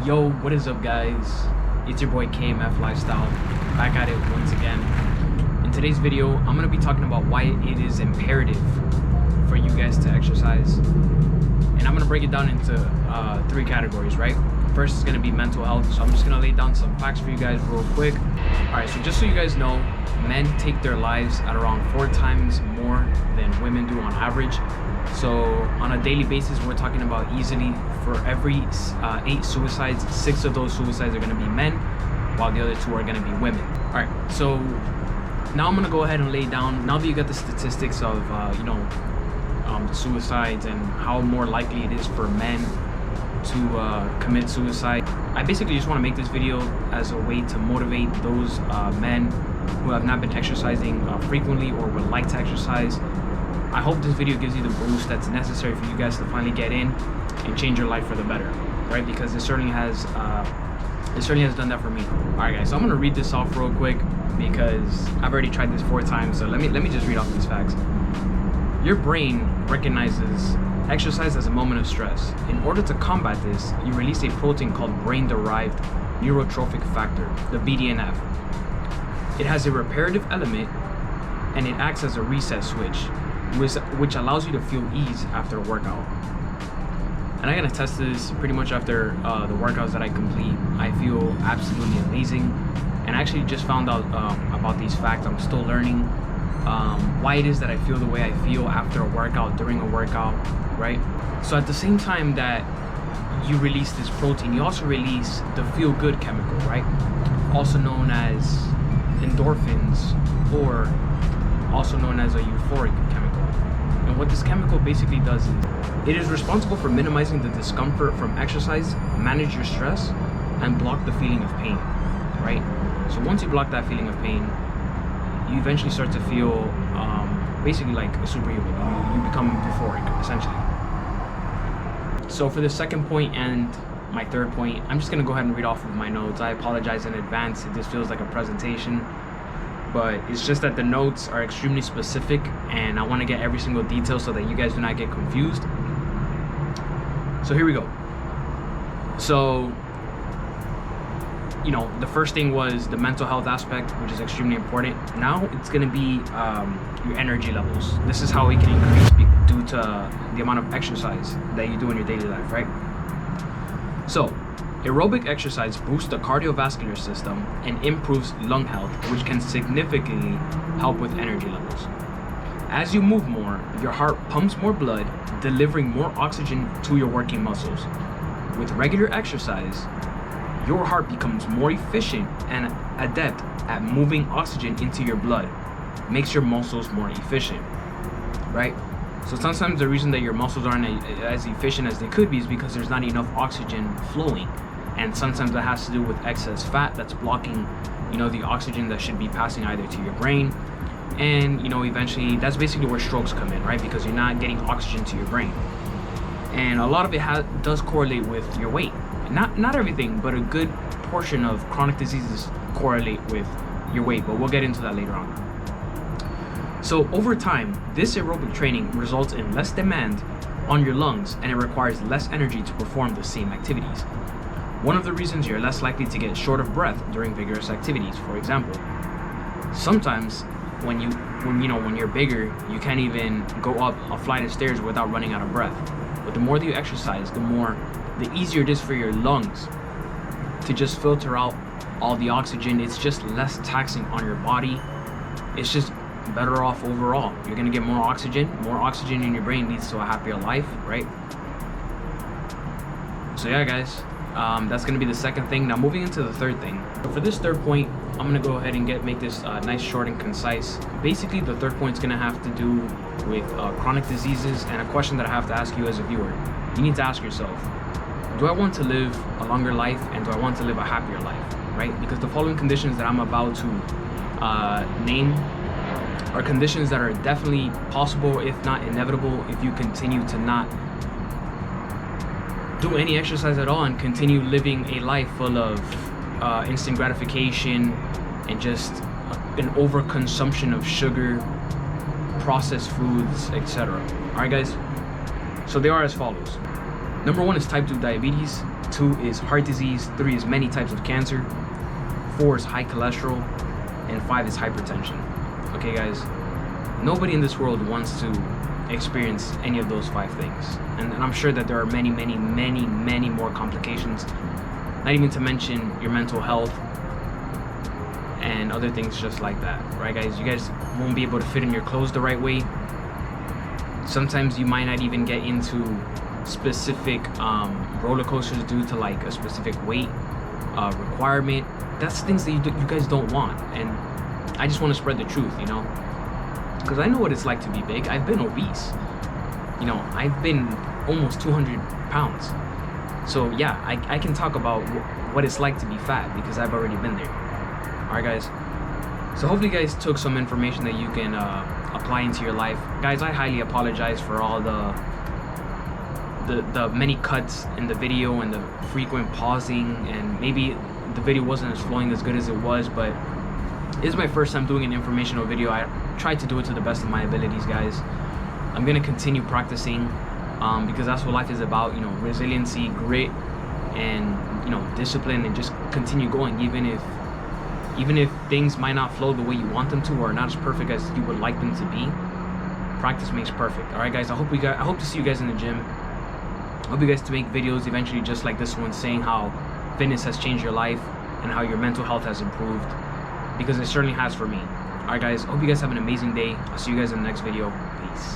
Yo, what is up, guys? It's your boy KMF Lifestyle, back at it once again. In today's video, I'm gonna be talking about why it is imperative for you guys to exercise, and I'm gonna break it down into three categories, right? First is gonna be mental health, so I'm just gonna lay down some facts for you guys real quick. All right, so just so you guys know, men take their lives at around 4 times more than women do on average. So on a daily basis, we're talking about easily for every 8 suicides, 6 of those suicides are going to be men, while the other 2 are going to be women. All right, so now I'm going to go ahead and lay down, now that you got the statistics of the suicides and how more likely it is for men to commit suicide, I basically just want to make this video as a way to motivate those men who have not been exercising frequently or would like to exercise. I hope this video gives you the boost that's necessary for you guys to finally get in and change your life for the better, right? Because it certainly has done that for me. All right, guys, so I'm gonna read this off real quick because I've already tried this 4 times. So let me just read off these facts. Your brain recognizes exercise as a moment of stress. In order to combat this, you release a protein called brain-derived neurotrophic factor, the BDNF. It has a reparative element and it acts as a reset switch, which allows you to feel ease after a workout. And I can attest to this pretty much after the workouts that I complete. I feel absolutely amazing. And I actually just found out about these facts. I'm still learning why it is that I feel the way I feel after a workout, during a workout, right? So at the same time that you release this protein, you also release the feel-good chemical, right? Also known as endorphins, or also known as a euphoric chemical. And what this chemical basically does is it is responsible for minimizing the discomfort from exercise, manage your stress, and block the feeling of pain, right? So once you block that feeling of pain, you eventually start to feel basically like a superhuman. You become euphoric, essentially. So for the second point and my third point, I'm just gonna go ahead and read off of my notes. I apologize in advance if this feels like a presentation, but it's just that the notes are extremely specific and I want to get every single detail so that you guys do not get confused. So here we go. So, the first thing was the mental health aspect, which is extremely important. Now it's going to be your energy levels. This is how it can increase due to the amount of exercise that you do in your daily life, right? So aerobic exercise boosts the cardiovascular system and improves lung health, which can significantly help with energy levels. As you move more, your heart pumps more blood, delivering more oxygen to your working muscles. With regular exercise, your heart becomes more efficient and adept at moving oxygen into your blood, makes your muscles more efficient, right? So sometimes the reason that your muscles aren't as efficient as they could be is because there's not enough oxygen flowing. And sometimes that has to do with excess fat that's blocking, the oxygen that should be passing either to your brain. And, eventually that's basically where strokes come in, right? Because you're not getting oxygen to your brain. And a lot of it does correlate with your weight. Not everything, but a good portion of chronic diseases correlate with your weight, but we'll get into that later on. So over time, this aerobic training results in less demand on your lungs and it requires less energy to perform the same activities. One of the reasons you're less likely to get short of breath during vigorous activities, for example. Sometimes when you're bigger, you can't even go up a flight of stairs without running out of breath. But the more that you exercise, the easier it is for your lungs to just filter out all the oxygen. It's just less taxing on your body. It's just better off overall. You're gonna get more oxygen. More oxygen in your brain leads to a happier life, right? So yeah, guys. That's going to be the second thing. Now moving into the third thing. For this third point, I'm going to go ahead and make this nice, short, and concise. Basically, the third point is going to have to do with chronic diseases, and a question that I have to ask you as a viewer. You need to ask yourself, do I want to live a longer life and do I want to live a happier life, right? Because the following conditions that I'm about to name are conditions that are definitely possible, if not inevitable, if you continue to not do any exercise at all and continue living a life full of instant gratification and just an overconsumption of sugar, processed foods, etc. All right, guys, so they are as follows. Number 1 is type 2 diabetes, 2 is heart disease, 3 is many types of cancer, 4 is high cholesterol, and 5 is hypertension. Okay, guys, nobody in this world wants to experience any of those 5 things, and I'm sure that there are many more complications, not even to mention your mental health and other things just like that, right, guys? You guys won't be able to fit in your clothes the right way. Sometimes you might not even get into specific roller coasters due to like a specific weight requirement. That's things that you guys don't want, and I just want to spread the truth, you know, because I know what it's like to be big. I've been obese, you know, I've been almost 200 pounds. So yeah, I can talk about what it's like to be fat because I've already been there. Alright, guys, so hopefully you guys took some information that you can apply into your life. Guys, I highly apologize for all the many cuts in the video and the frequent pausing, and maybe the video wasn't as flowing as good as it was, but this is my first time doing an informational video. I tried to do it to the best of my abilities, guys. I'm gonna continue practicing because that's what life is about, you know, resiliency, grit, and, you know, discipline, and just continue going even if things might not flow the way you want them to, or not as perfect as you would like them to be. Practice makes perfect. All right, guys, I hope to see you guys in the gym. I hope you guys to make videos eventually just like this one, saying how fitness has changed your life and how your mental health has improved, because it certainly has for me. All right, guys, I hope you guys have an amazing day. I'll see you guys in the next video. Peace.